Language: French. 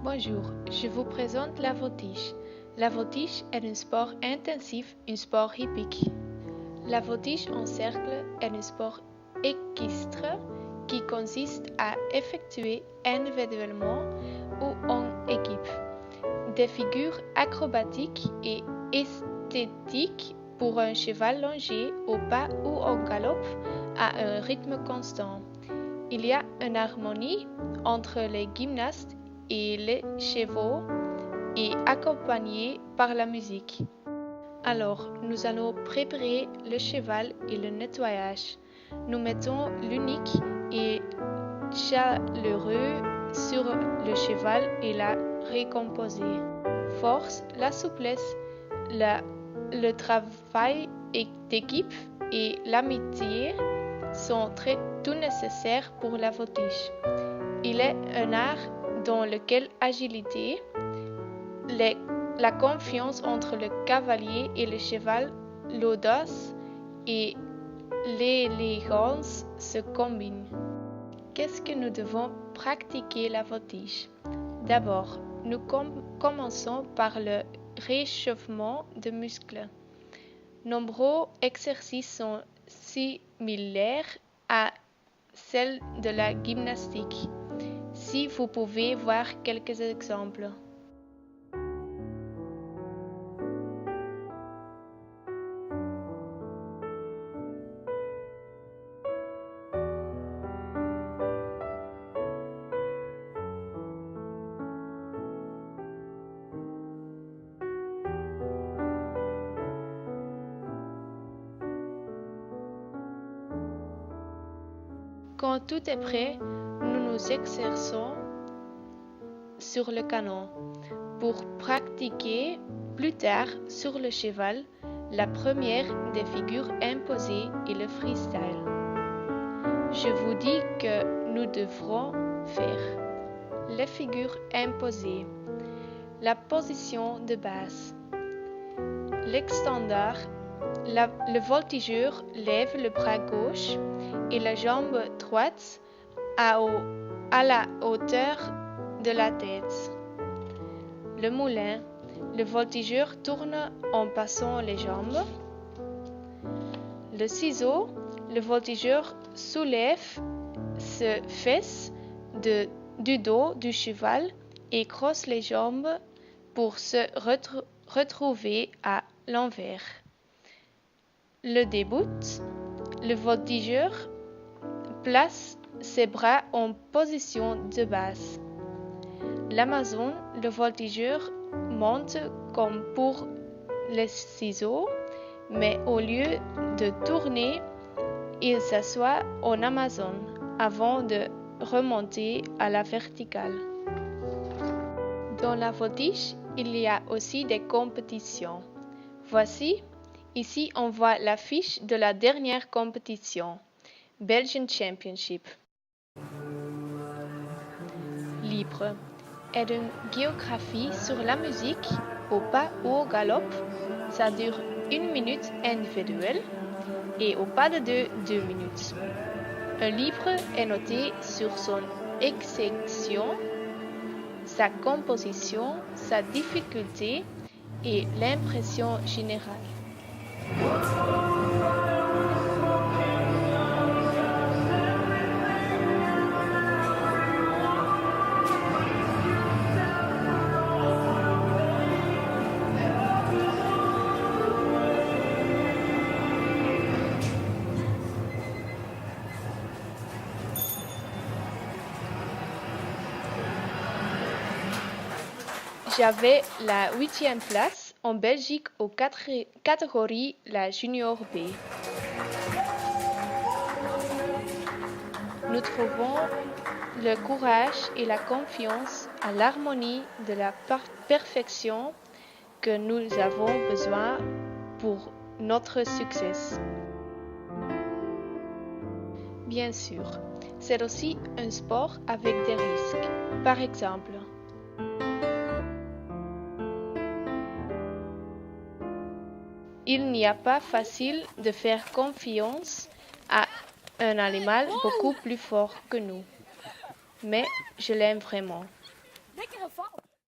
Bonjour, je vous présente la voltige. La voltige est un sport intensif, un sport hippique. La voltige en cercle est un sport équestre qui consiste à effectuer individuellement ou en équipe des figures acrobatiques et esthétiques pour un cheval longé au pas ou au galop à un rythme constant. Il y a une harmonie entre les gymnastes et les chevaux et accompagné par la musique. Alors, nous allons préparer le cheval et le nettoyage. Nous mettons l'unique et chaleureux sur le cheval et la récomposer. Force, la souplesse, le travail d'équipe et l'amitié sont tout nécessaires pour la voltige. Il est un art dans lequel agilité, la confiance entre le cavalier et le cheval, l'audace et l'élégance se combinent. Qu'est-ce que nous devons pratiquer la voltige? D'abord, nous commençons par le réchauffement des muscles. Nombreux exercices sont similaires à celles de la gymnastique. Si vous pouvez voir quelques exemples. Quand tout est prêt, nous nous exerçons sur le canon pour pratiquer plus tard sur le cheval la première des figures imposées et le freestyle. Je vous dis que nous devrons faire les figures imposées, la position de base, l'extendard, le voltigeur lève le bras gauche et la jambe droite à la hauteur de la tête. Le moulin, le voltigeur tourne en passant les jambes. Le ciseau, le voltigeur soulève ses fesses du dos du cheval et crosse les jambes pour se retrouver à l'envers. Le début, le voltigeur place ses bras en position de base. L'Amazon, le voltigeur, monte comme pour les ciseaux, mais au lieu de tourner, il s'assoit en Amazon avant de remonter à la verticale. Dans la voltige, il y a aussi des compétitions. Voici, ici on voit l'affiche de la dernière compétition, Belgian Championship. Libre est une géographie sur la musique, au pas ou au galop. Ça dure 1 minute individuelle et au pas de 2 minutes. Un libre est noté sur son exécution, sa composition, sa difficulté et l'impression générale. J'avais la 8e place en Belgique aux catégories la Junior B. Nous trouvons le courage et la confiance à l'harmonie de la perfection que nous avons besoin pour notre succès. Bien sûr, c'est aussi un sport avec des risques. Par exemple, il n'y a pas facile de faire confiance à un animal beaucoup plus fort que nous. Mais je l'aime vraiment.